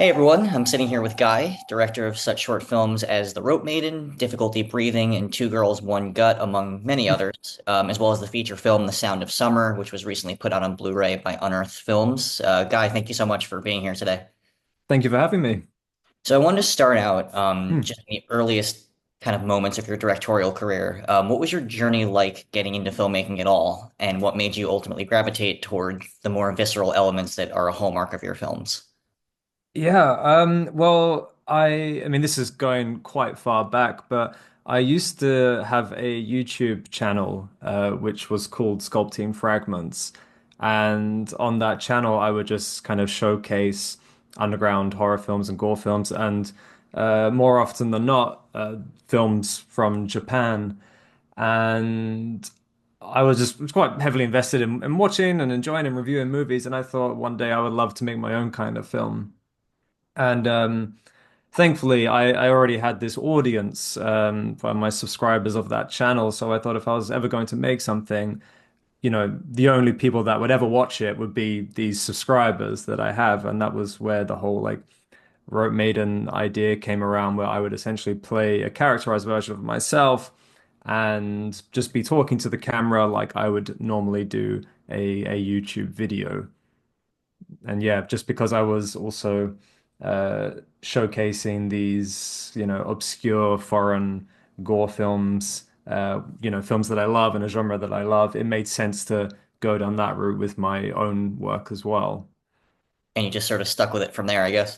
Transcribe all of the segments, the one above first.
Hey everyone, I'm sitting here with Guy, director of such short films as The Rope Maiden, Difficulty Breathing, and Two Girls, One Gut, among many others, as well as the feature film The Sound of Summer, which was recently put out on Blu-ray by Unearthed Films. Guy, thank you so much for being here today. Thank you for having me. So I wanted to start out Hmm. just in the earliest kind of moments of your directorial career. What was your journey like getting into filmmaking at all, and what made you ultimately gravitate toward the more visceral elements that are a hallmark of your films? Yeah, well, I mean this is going quite far back, but I used to have a YouTube channel which was called Sculpting Fragments. And on that channel I would just kind of showcase underground horror films and gore films and more often than not films from Japan. And I was quite heavily invested in watching and enjoying and reviewing movies, and I thought one day I would love to make my own kind of film. And thankfully, I already had this audience for my subscribers of that channel. So I thought if I was ever going to make something, the only people that would ever watch it would be these subscribers that I have. And that was where the whole like Rope Maiden idea came around, where I would essentially play a characterized version of myself and just be talking to the camera like I would normally do a YouTube video. And yeah, just because I was also uh, showcasing these, obscure foreign gore films, films that I love and a genre that I love, it made sense to go down that route with my own work as well. And you just sort of stuck with it from there, I guess.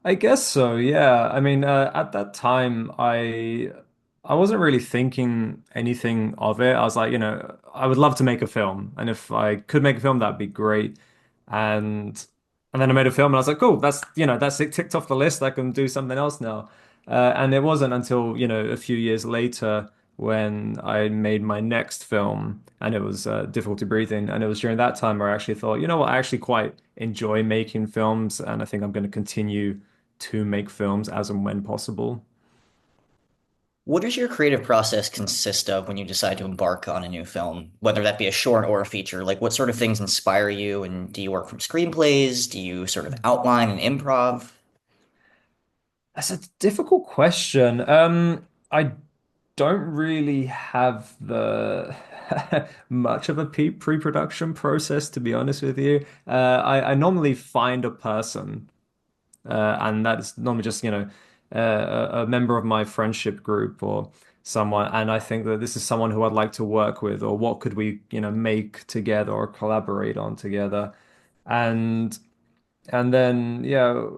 I guess so, yeah. I mean, at that time, I wasn't really thinking anything of it. I was like, I would love to make a film, and if I could make a film, that'd be great. And and then I made a film, and I was like, cool, that's it ticked off the list. I can do something else now. And it wasn't until, a few years later when I made my next film, and it was Difficulty Breathing, and it was during that time where I actually thought, you know what, I actually quite enjoy making films, and I think I'm going to continue to make films as and when possible. What does your creative process consist of when you decide to embark on a new film, whether that be a short or a feature? Like, what sort of things inspire you? And do you work from screenplays? Do you sort of outline and improv? That's a difficult question. I don't really have the much of a pre-production process, to be honest with you. I normally find a person, and that's normally just, a member of my friendship group or someone, and I think that this is someone who I'd like to work with, or what could we, make together or collaborate on together. And and then yeah.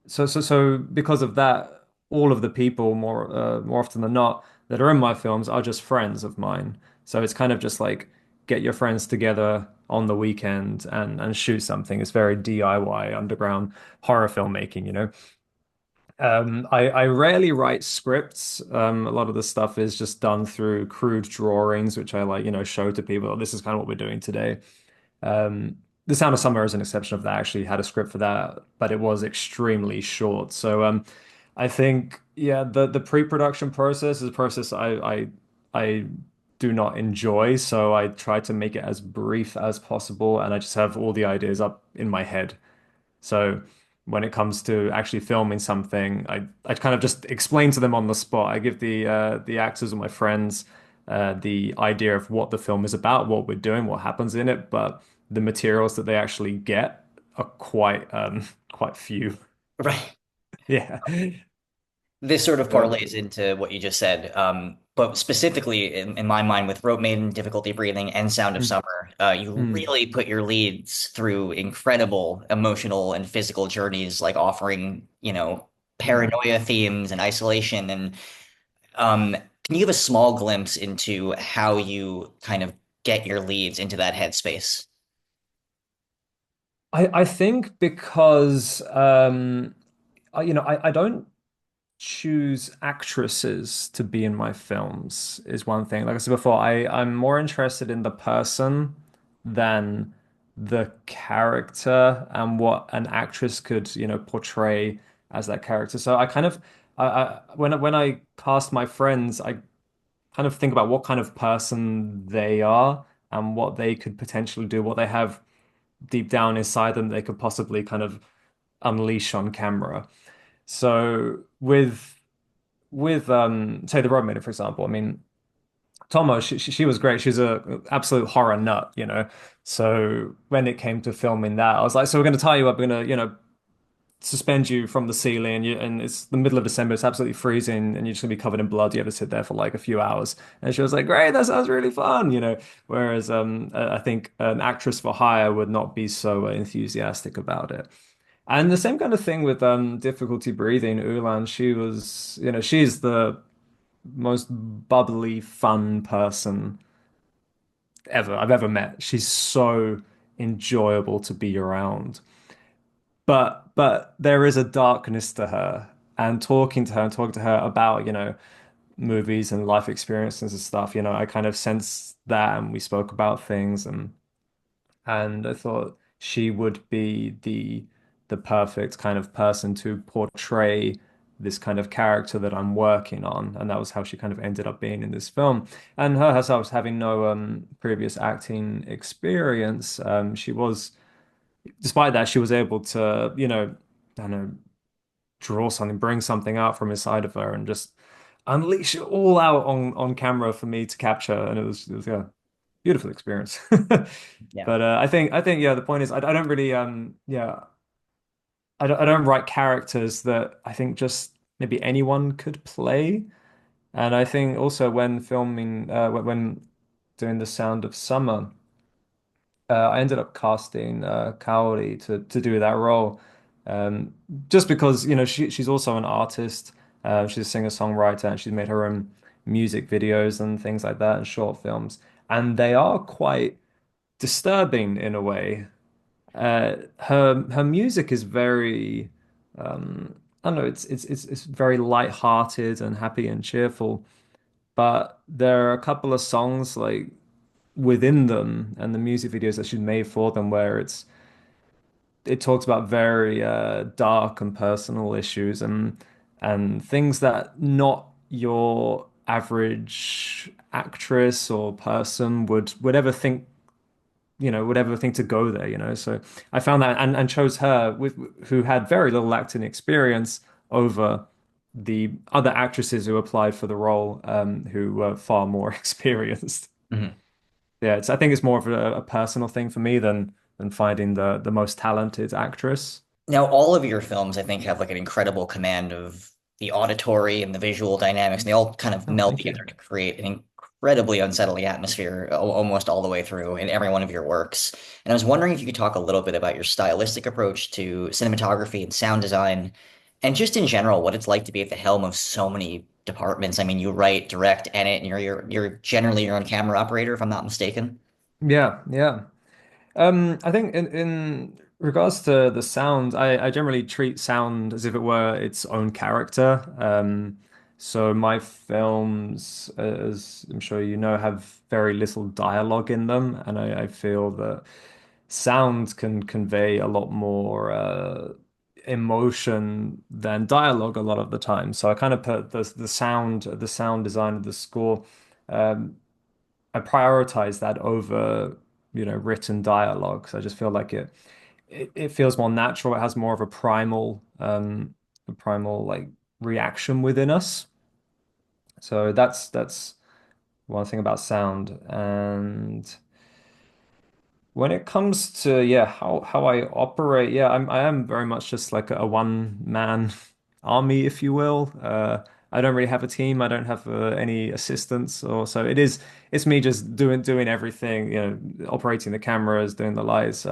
So because of that, all of the people more often than not that are in my films are just friends of mine. So it's kind of just like get your friends together on the weekend and shoot something. It's very DIY underground horror filmmaking, you know. I rarely write scripts. A lot of the stuff is just done through crude drawings, which I like, show to people. "Oh, this is kind of what we're doing today." The Sound of Summer is an exception of that. I actually had a script for that, but it was extremely short. So I think yeah, the pre-production process is a process I do not enjoy. So I try to make it as brief as possible, and I just have all the ideas up in my head. So when it comes to actually filming something, I kind of just explain to them on the spot. I give the actors and my friends the idea of what the film is about, what we're doing, what happens in it, but the materials that they actually get are quite quite few. Right. Yeah. This sort of So, parlays into what you just said. But specifically, in my mind, with Rope Maiden, Difficulty Breathing, and Sound of mm, Summer, you mm, really put your leads through incredible emotional and physical journeys, like offering, mm. paranoia themes and isolation. And can you give a small glimpse into how you kind of get your leads into that headspace? I think because I don't choose actresses to be in my films is one thing. Like I said before, I'm more interested in the person than the character and what an actress could, portray as that character. So I kind of when I cast my friends, I kind of think about what kind of person they are and what they could potentially do, what they have deep down inside them they could possibly kind of unleash on camera. So with say the Rope Maiden, for example, I mean Tomo, she was great. She's a absolute horror nut, you know. So when it came to filming that, I was like, so we're gonna tie you up, we're gonna, suspend you from the ceiling, and it's the middle of December, it's absolutely freezing, and you're just gonna be covered in blood. You have to sit there for like a few hours. And she was like, great, that sounds really fun, you know. Whereas I think an actress for hire would not be so enthusiastic about it. And the same kind of thing with difficulty breathing. Ulan, she was, she's the most bubbly, fun person I've ever met. She's so enjoyable to be around. But there is a darkness to her. And talking to her about, movies and life experiences and stuff, I kind of sensed that, and we spoke about things, and I thought she would be the perfect kind of person to portray this kind of character that I'm working on, and that was how she kind of ended up being in this film. And her herself having no previous acting experience, she was, despite that, she was able to, I don't know, draw something, bring something out from inside of her, and just unleash it all out on camera for me to capture, and it was yeah, beautiful experience. Yeah. But I think yeah, the point is I don't really yeah, I don't write characters that I think just maybe anyone could play. And I think also when filming when doing The Sound of Summer, I ended up casting Kaori to do that role. Um, just because, she's also an artist. She's a singer-songwriter, and she's made her own music videos and things like that, and short films. And they are quite disturbing in a way. Her music is very, I don't know, it's very light-hearted and happy and cheerful. But there are a couple of songs like within them and the music videos that she's made for them where it talks about very dark and personal issues, and things that not your average actress or person would ever think, would ever think to go there, So I found that, and chose her with who had very little acting experience over the other actresses who applied for the role, who were far more experienced. Mhm. Yeah, I think it's more of a personal thing for me than finding the most talented actress. Now, all of your films, I think, have like an incredible command of the auditory and the visual dynamics, and they all kind of Oh, meld thank together you. to create an incredibly unsettling atmosphere almost all the way through in every one of your works. And I was wondering if you could talk a little bit about your stylistic approach to cinematography and sound design, and just in general, what it's like to be at the helm of so many departments. I mean, you write, direct, edit, and you're generally your own camera operator, if I'm not mistaken. Yeah, yeah. I think in regards to the sound, I generally treat sound as if it were its own character. So my films, as I'm sure you know, have very little dialogue in them, and I feel that sound can convey a lot more emotion than dialogue a lot of the time. So I kind of put the sound design of the score. Um, I prioritize that over, written dialogue. So I just feel like it feels more natural. It has more of a primal like reaction within us. So that's one thing about sound. And when it comes to, yeah, how I operate, yeah, I am very much just like a one man army, if you will. I don't really have a team. I don't have any assistants, or so it's me just doing everything, operating the cameras, doing the lights,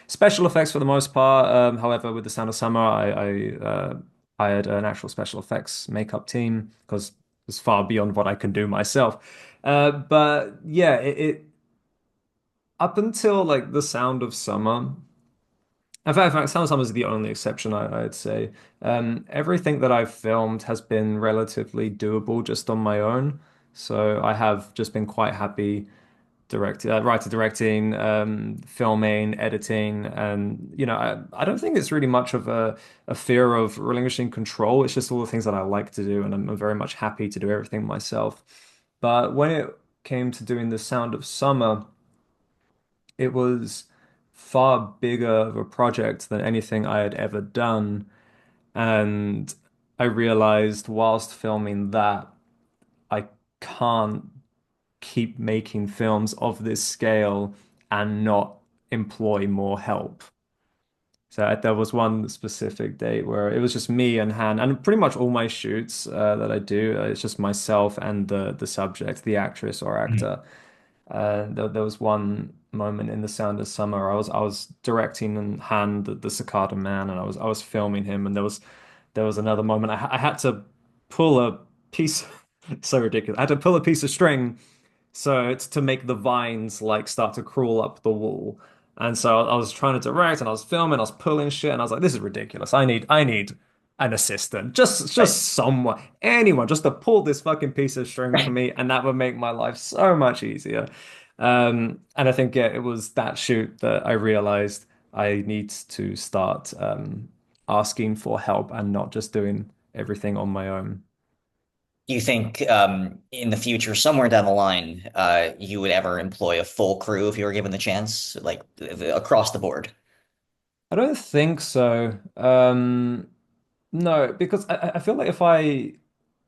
special effects for the most part. However, with the Sound of Summer, I hired an actual special effects makeup team because it's far beyond what I can do myself. But yeah, it up until like the Sound of Summer. In fact, Sound of Summer is the only exception, I'd say. Everything that I've filmed has been relatively doable just on my own. So I have just been quite happy writer directing, filming, editing, and I don't think it's really much of a fear of relinquishing control. It's just all the things that I like to do, and I'm very much happy to do everything myself. But when it came to doing the Sound of Summer, it was far bigger of a project than anything I had ever done. And I realized whilst filming that, I can't keep making films of this scale and not employ more help. So there was one specific date where it was just me and Han, and pretty much all my shoots that I do, it's just myself and the subject, the actress or Mhm. actor. There was one moment in The Sound of Summer. I was directing and Han, the Cicada Man, and I was filming him, and there was another moment I had to pull a piece, so ridiculous. I had to pull a piece of string so it's to make the vines like start to crawl up the wall. And so I was trying to direct and I was filming, I was pulling shit, and I was like, this is ridiculous. I need an assistant. Just Right. someone, anyone, just to pull this fucking piece of string for me, and that would make my life so much easier. And I think yeah, it was that shoot that I realized I need to start asking for help and not just doing everything on my own. Do you think in the future, somewhere down the line, you would ever employ a full crew if you were given the chance, like across the board? I don't think so. No, because I feel like if I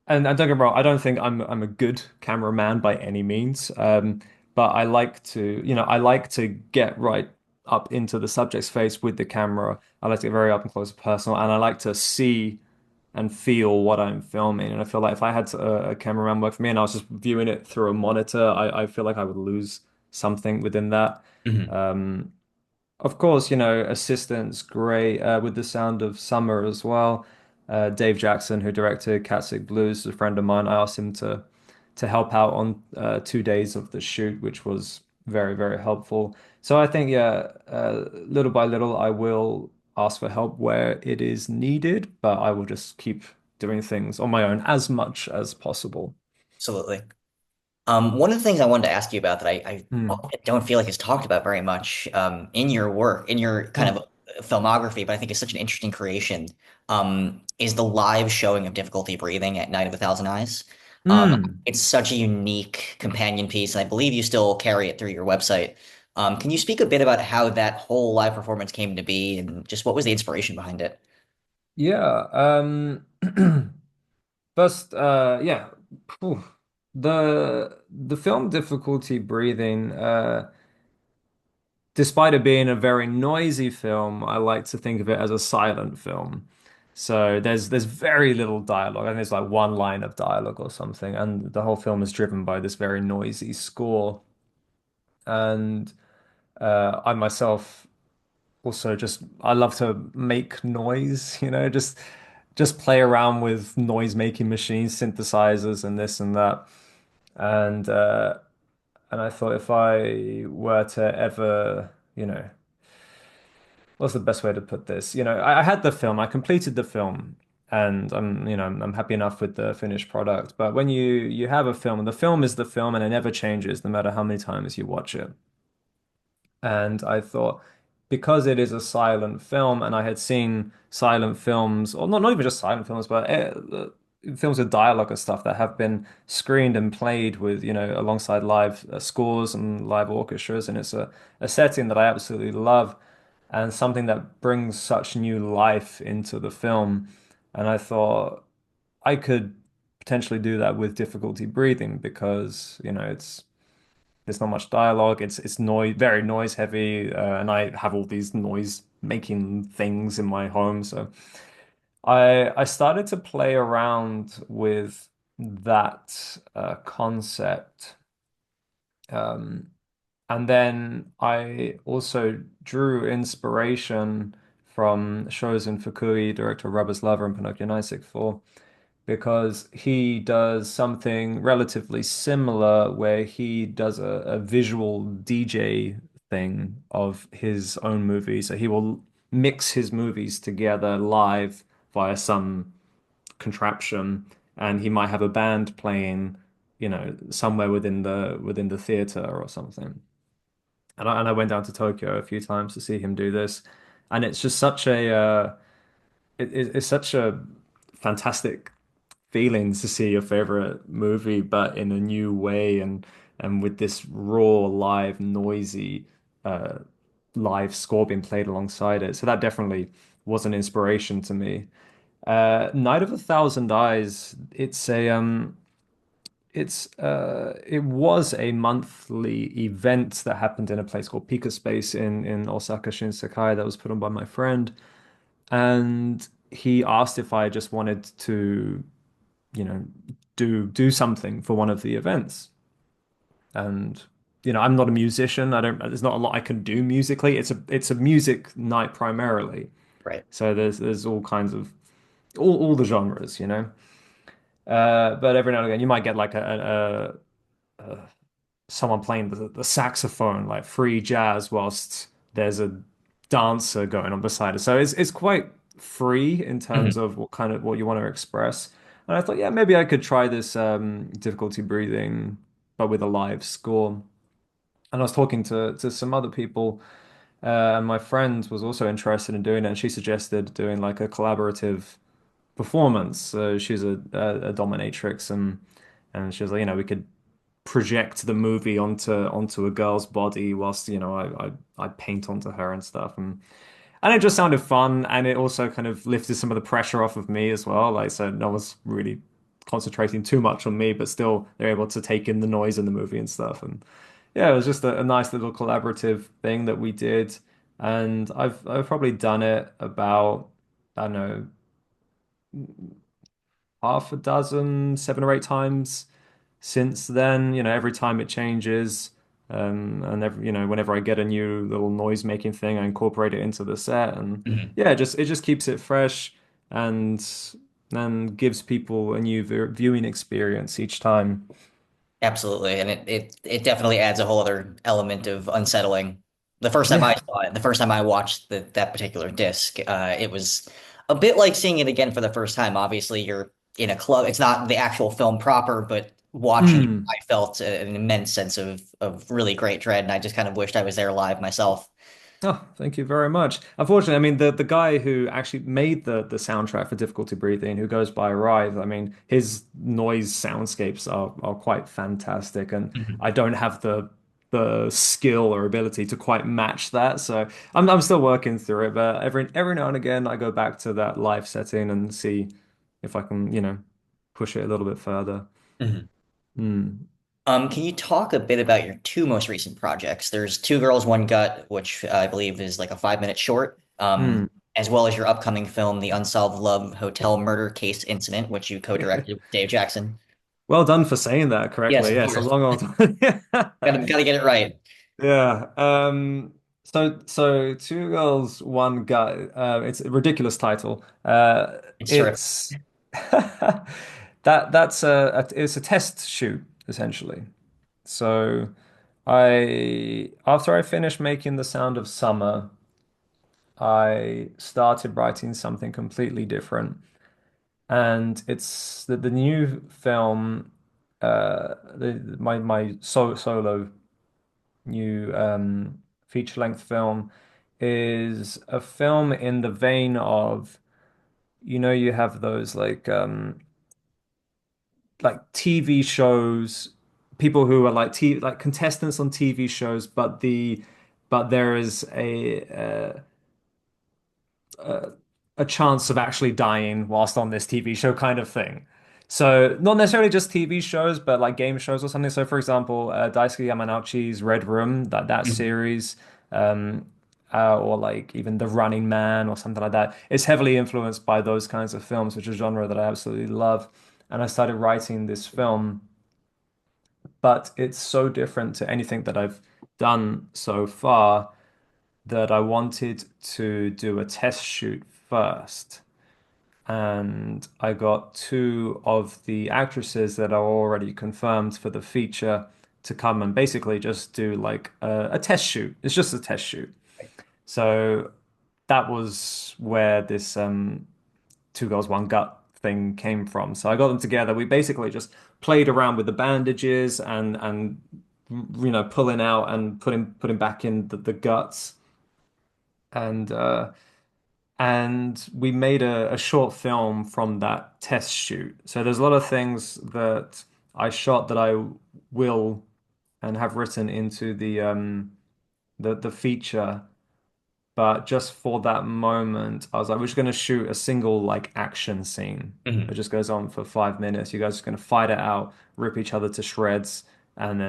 and don't get me wrong, I don't think I'm a good cameraman by any means. But I like to, I like to get right up into the subject's face with the camera. I like to get very up and close and personal, and I like to see and feel what I'm filming. And I feel like if I had a cameraman work for me and I was just viewing it through a monitor, I feel like I would lose something within that. Mhm. Um, of course, assistants great with The Sound of Summer as well. Dave Jackson, who directed Cat Sick Blues, is a friend of mine. I asked him to help out on 2 days of the shoot, which was very, very helpful. So I think, yeah, little by little, I will ask for help where it is needed, but I will just keep doing things on my own as much as possible. Absolutely. One of the things I wanted to ask you about that I Hmm. often don't feel like is talked about very much in your work, in your kind Hmm. of filmography, but I think it's such an interesting creation, is the live showing of Difficulty Breathing at Night of a Thousand Eyes. Hmm. It's such a unique companion piece, and I believe you still carry it through your website. Can you speak a bit about how that whole live performance came to be and just what was the inspiration behind it? Yeah. First, yeah, Phew. The film Difficulty Breathing, despite it being a very noisy film, I like to think of it as a silent film. So there's very little dialogue. I think there's like one line of dialogue or something, and the whole film is driven by this very noisy score. And I myself also just I love to make noise, just play around with noise making machines, synthesizers, and this and that. And and I thought if I were to ever, what's the best way to put this? I had the film, I completed the film, and I'm happy enough with the finished product. But when you have a film, and the film is the film, and it never changes, no matter how many times you watch it. And I thought, because it is a silent film, and I had seen silent films, or not even just silent films, but films with dialogue and stuff that have been screened and played with, alongside live scores and live orchestras. And it's a setting that I absolutely love and something that brings such new life into the film. And I thought I could potentially do that with difficulty breathing because, there's not much dialogue. It's noise, very noise heavy, and I have all these noise making things in my home. So I started to play around with that concept, um, and then I also drew inspiration from Shozen Fukui, director of Rubber's Lover and Pinocchio 964 because he does something relatively similar where he does a visual DJ thing of his own movie. So he will mix his movies together live via some contraption, and he might have a band playing, somewhere within the theater or something. And I went down to Tokyo a few times to see him do this, and it's just such it's such a fantastic feeling to see your favorite movie, but in a new way and with this raw, live, noisy live score being played alongside it. So that definitely was an inspiration to me. Night of a Thousand Eyes, it was a monthly event that happened in a place called Pika Space in Osaka Shinsekai that was put on by my friend. And he asked if I just wanted to, you know, do something for one of the events. And I'm not a musician. I don't. There's not a lot I can do musically. It's a music night primarily. Right. So there's all kinds of all the genres, you know. But every now and again, you might get like a someone playing the saxophone, like free jazz, whilst there's a dancer going on beside it. So it's quite free in terms Mhm. of what you want to express. And I thought, yeah, maybe I could try this difficulty breathing, but with a live score. And I was talking to some other people, and my friend was also interested in doing it, and she suggested doing like a collaborative performance. So she's a dominatrix, and she was like, we could project the movie onto a girl's body whilst I paint onto her and stuff, and it just sounded fun, and it also kind of lifted some of the pressure off of me as well. Like, so no one's really concentrating too much on me, but still they're able to take in the noise in the movie and stuff. And yeah, it was just a nice little collaborative thing that we did. And I've probably done it about, I don't know, half a dozen, 7 or 8 times since then. Every time it changes. And whenever I get a new little noise making thing, I incorporate it into the set, and Mhm. yeah, it just keeps it fresh and gives people a new viewing experience each time. Absolutely. And it definitely adds a whole other element of unsettling. Yeah. The first time I watched that particular disc, it was a bit like seeing it again for the first time. Obviously, you're in a club. It's not the actual film proper, but watching it, Mm. I felt an immense sense of really great dread, and I just kind of wished I was there live myself. Oh, thank you very much. Unfortunately, I mean the guy who actually made the soundtrack for Difficulty Breathing, who goes by Arrive, I mean his noise soundscapes are quite fantastic, and Mhm. I don't have the skill or ability to quite match that. So I'm still working through it, but every now and again I go back to that live setting and see if I can, push it a little bit further. Mhm. Hmm. Can you talk a bit about your two most recent projects? There's Two Girls, One Gut, which I believe is like a 5 minute short, Hmm. as well as your upcoming film, The Unsolved Love Hotel Murder Case Incident, which you co-directed with Dave Jackson. Well done for saying that Yes, correctly. of Yes, a course. long old time. Gotta get it right. Yeah. So Two Girls, One Guy. It's a ridiculous title. It's terrific. It's it's a test shoot essentially. So after I finished making The Sound of Summer, I started writing something completely different, and it's the new film. My solo new feature-length film is a film in the vein of, you have those like TV shows, people who are like like contestants on TV shows, but there is a chance of actually dying whilst on this TV show kind of thing. So not necessarily just TV shows, but like game shows or something. So for example, Daisuke Yamanouchi's Red Room, that Mhm. series, um, or like even The Running Man or something like that. It's heavily influenced by those kinds of films, which is a genre that I absolutely love. And I started writing this film, but it's so different to anything that I've done so far that I wanted to do a test shoot first. And I got two of the actresses that are already confirmed for the feature to come and basically just do like a test shoot. It's just a test shoot. So that was where this Two Girls, One Gut thing came from. So I got them together. We basically just played around with the bandages and pulling out and putting back in the guts and we made a short film from that test shoot. So there's a lot of things that I shot that I will and have written into the feature. But just for that moment, I was like, we're just gonna shoot a single like action scene. It Mhm. just goes on for 5 minutes. You guys are just gonna fight it out, rip each other to shreds, and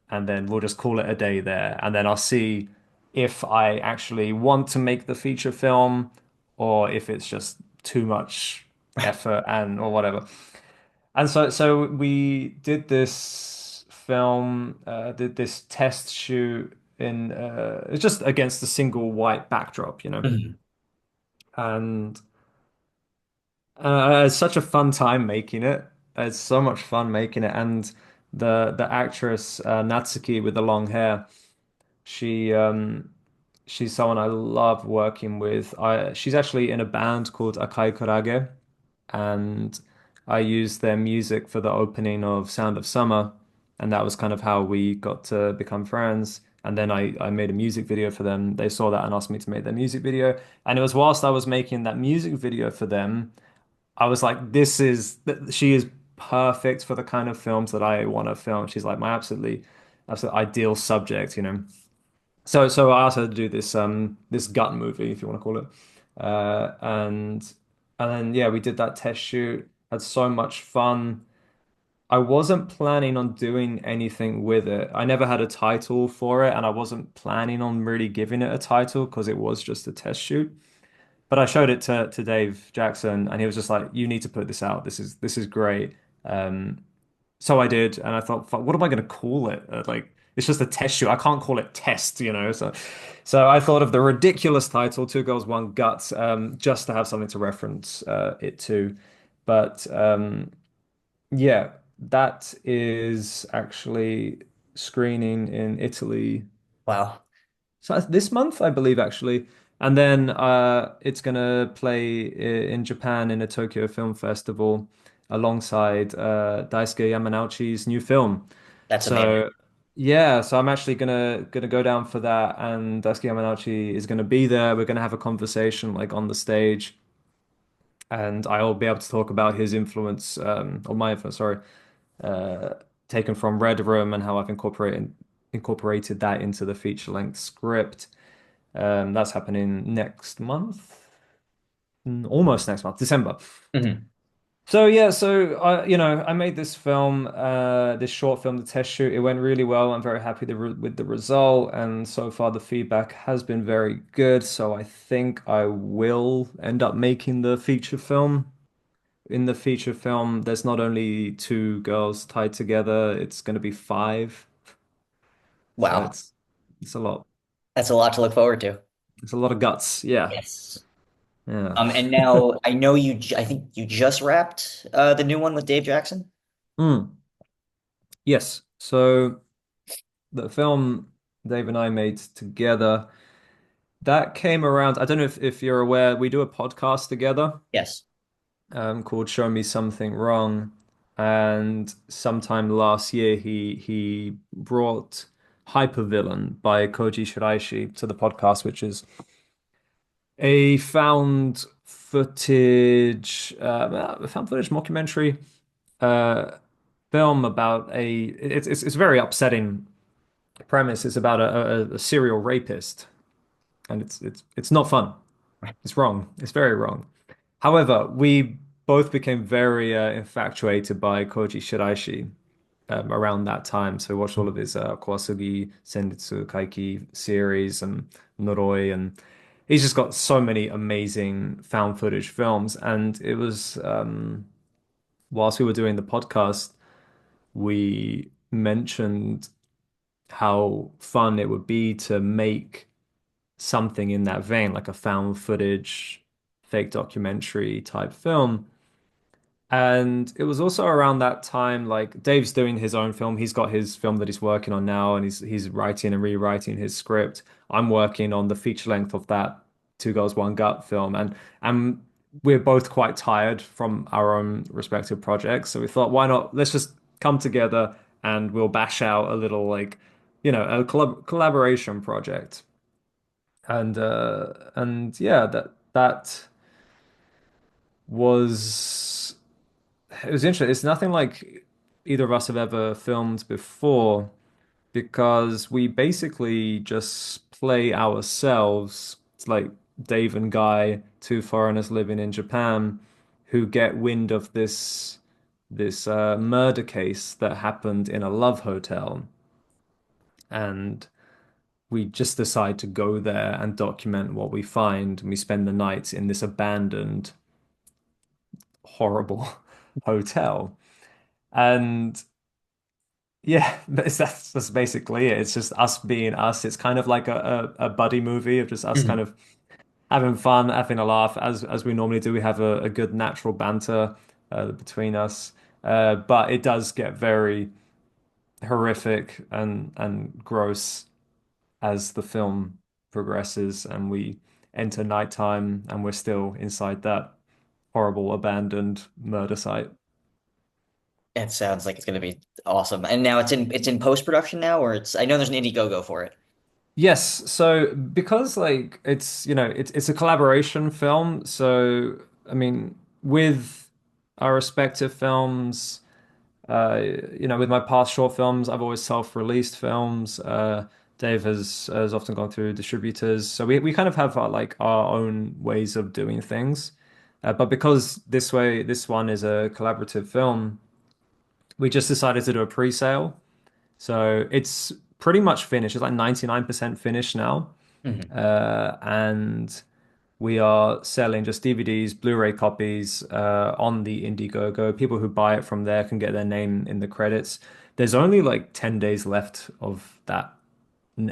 then we'll just call it a day there. And then I'll see if I actually want to make the feature film or if it's just too much effort and or whatever. And so we did this film, did this test shoot in it's just against a single white backdrop, you know. Mhm. And it's such a fun time making it. It's so much fun making it. And the actress Natsuki with the long hair, she she's someone I love working with. She's actually in a band called Akai Kurage, and I used their music for the opening of Sound of Summer, and that was kind of how we got to become friends. And then I made a music video for them. They saw that and asked me to make their music video. And it was whilst I was making that music video for them, I was like, she is perfect for the kind of films that I want to film. She's like my absolute ideal subject, you know. So I asked her to do this gut movie, if you want to call it. And then yeah, we did that test shoot, had so much fun. I wasn't planning on doing anything with it. I never had a title for it, and I wasn't planning on really giving it a title because it was just a test shoot. But I showed it to Dave Jackson, and he was just like, "You need to put this out. This is great." So I did, and I thought, "Fuck, what am I going to call it? Like, it's just a test shoot. I can't call it test, you know." So I thought of the ridiculous title, Two Girls, One Gut, just to have something to reference it to. But yeah, that is actually screening in Italy. Wow. So that's this month, I believe, actually. And then it's gonna play in Japan in a Tokyo Film Festival alongside Daisuke Yamanouchi's new film. That's amazing. So yeah, so I'm actually gonna go down for that, and Daisuke Yamanouchi is gonna be there. We're gonna have a conversation like on the stage, and I'll be able to talk about his influence, or my influence, sorry, uh, taken from Red Room and how I've incorporated that into the feature-length script. That's happening next month, almost next month, December. Mhm. So yeah, so I made this film, this short film, the test shoot. It went really well. I'm very happy with the result, and so far the feedback has been very good. So I think I will end up making the feature film. In the feature film, there's not only two girls tied together, it's going to be five. So Wow. it's a lot. That's a lot to look forward to. It's a lot of guts. Yeah. Yes. Yeah. And now I know I think you just wrapped the new one with Dave Jackson. Mm. Yes. So the film Dave and I made together, that came around. I don't know if you're aware, we do a podcast together Yes. called Show Me Something Wrong. And sometime last year he brought Hypervillain by Koji Shiraishi to the podcast, which is a found footage mockumentary uh, film about it's a very upsetting premise. It's about a serial rapist, and it's not fun. It's wrong. It's very wrong. However, we both became very infatuated by Koji Shiraishi around that time. So we watched all of his Kawasugi Senritsu Kaiki series and Noroi, and he's just got so many amazing found footage films. And it was whilst we were doing the podcast, we mentioned how fun it would be to make something in that vein, like a found footage, fake documentary type film. And it was also around that time, like Dave's doing his own film. He's got his film that he's working on now, and he's writing and rewriting his script. I'm working on the feature length of that Two Girls, One Gut film, and we're both quite tired from our own respective projects. So we thought, why not? Let's just come together and we'll bash out a little like, a collaboration project. And yeah, that was it was interesting. It's nothing like either of us have ever filmed before because we basically just play ourselves it's like Dave and Guy, two foreigners living in Japan, who get wind of this murder case that happened in a love hotel, and we just decide to go there and document what we find. And we spend the night in this abandoned, horrible hotel. And yeah, that's basically it. It's just us being us. It's kind of like a buddy movie of just us kind Mhm. of having fun, having a laugh as we normally do. We have a good natural banter between us. But it does get very horrific and gross as the film progresses and we enter nighttime and we're still inside that horrible abandoned murder site. It sounds like it's going to be awesome. And now it's in post-production now, or I know there's an Indiegogo for it. Yes, so because like it's a collaboration film, so I mean with our respective films, uh with my past short films, I've always self-released films. Dave has often gone through distributors, so we kind of have like our own ways of doing things. But because this one is a collaborative film, we just decided to do a pre-sale. So it's pretty much finished. It's like 99% finished now. Mhm. And we are selling just DVDs, Blu-ray copies on the Indiegogo. People who buy it from there can get their name in the credits. There's only like 10 days left of that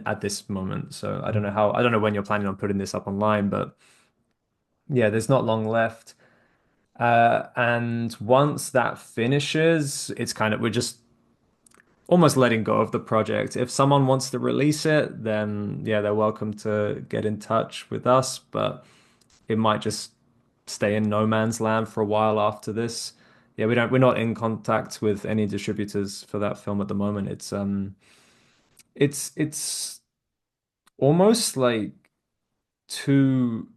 at this moment. So I don't know when you're planning on putting this up online, but yeah, there's not long left. And once that finishes, it's kind of we're just almost letting go of the project. If someone wants to release it, then yeah, they're welcome to get in touch with us, but it might just stay in no man's land for a while after this. Yeah, we're not in contact with any distributors for that film at the moment. It's almost like too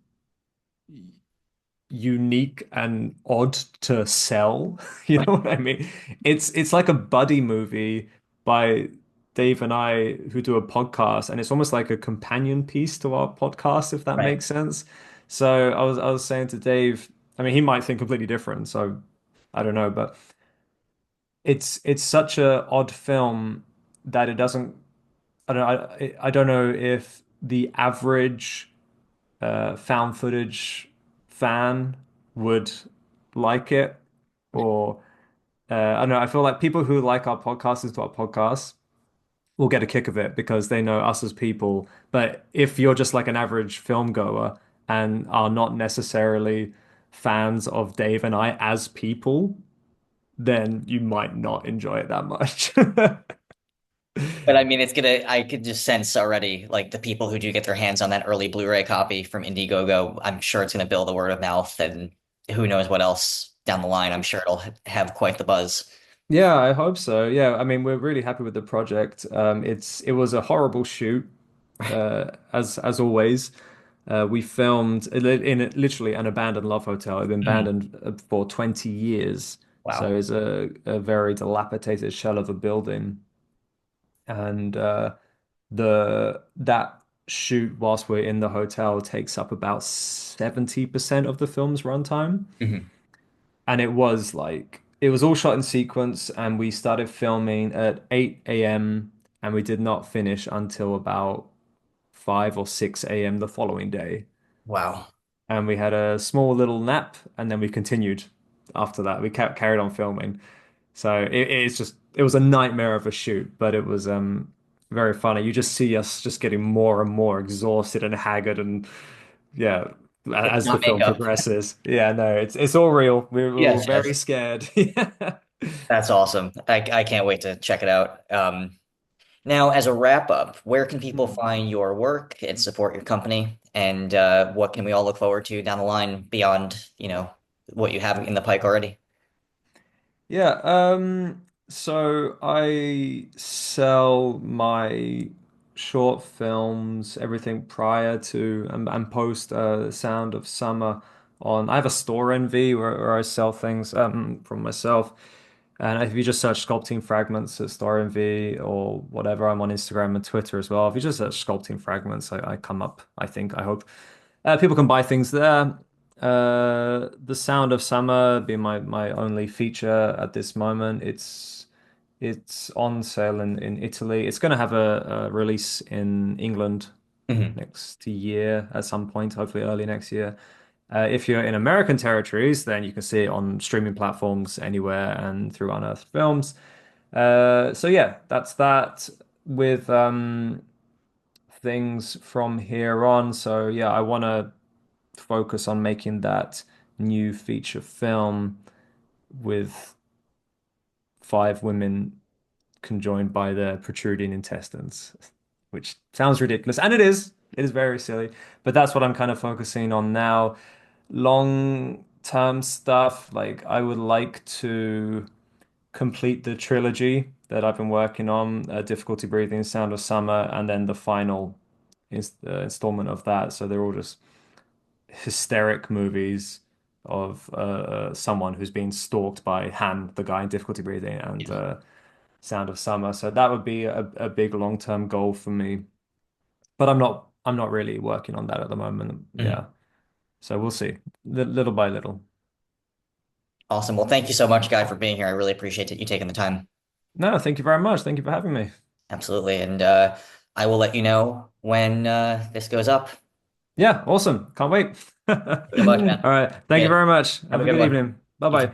unique and odd to sell. You know what I mean? It's like a buddy movie by Dave and I who do a podcast, and it's almost like a companion piece to our podcast, if that Right. makes sense. So I was saying to Dave, I mean, he might think completely different, so I don't know, but it's such a odd film that it doesn't. I don't know if the average found footage fan would like it, or I don't know. I feel like people who like our podcasts to our podcasts will get a kick of it because they know us as people. But if you're just like an average film goer and are not necessarily fans of Dave and I as people, then you might not enjoy it that much. But I mean, I could just sense already, like the people who do get their hands on that early Blu-ray copy from Indiegogo, I'm sure it's gonna build a word of mouth, and who knows what else down the line. I'm sure it'll have quite the buzz. Yeah, I hope so. Yeah, I mean, we're really happy with the project. It was a horrible shoot, as always. We filmed in literally an abandoned love hotel. It had been Mm. abandoned for 20 years, so Wow. it's a very dilapidated shell of a building. And the that shoot whilst we're in the hotel takes up about 70% of the film's runtime. Mhm. And it was all shot in sequence, and we started filming at 8 a.m. and we did not finish until about 5 or 6 a.m. the following day. Wow. And we had a small little nap, and then we continued after that. We kept carried on filming. So it was a nightmare of a shoot, but it was very funny. You just see us just getting more and more exhausted and haggard, and yeah, It's as the not film makeup. progresses. Yeah, no, it's all real. We were Yes, very yes. scared. Yeah. That's awesome. I can't wait to check it out. Now, as a wrap up, where can people find your work and support your company? And what can we all look forward to down the line beyond, what you have in the pike already? Yeah, so I sell my short films, everything prior to and post Sound of Summer on. I have a store NV where I sell things from myself. And if you just search Sculpting Fragments at Store NV or whatever, I'm on Instagram and Twitter as well. If you just search Sculpting Fragments, I come up, I think, I hope. People can buy things there. The Sound of Summer being my only feature at this moment. It's on sale in Italy. It's going to have a release in England Mhm. next year at some point, hopefully early next year. If you're in American territories, then you can see it on streaming platforms anywhere and through Unearthed Films. So yeah, that's that with things from here on. So yeah, I want to focus on making that new feature film with five women conjoined by their protruding intestines, which sounds ridiculous, and it is. It is very silly, but that's what I'm kind of focusing on now. Long term stuff, like I would like to complete the trilogy that I've been working on, Difficulty Breathing, Sound of Summer, and then the final installment of that. So they're all just hysteric movies of someone who's being stalked by Han, the guy in Difficulty Breathing, and Yeah. Sound of Summer. So that would be a big long-term goal for me. But I'm not really working on that at the moment. Mhm. Yeah. So we'll see. Little by little. Awesome. Well, thank you so much, Guy, for being here. I really appreciate you taking the time. No, thank you very much. Thank you for having me. Absolutely. And I will let you know when this goes up. Yeah, awesome. Can't wait. All Thank you so much, man. right. Thank you Yeah. very much. Have Have a a good good one. evening. You too. Bye-bye.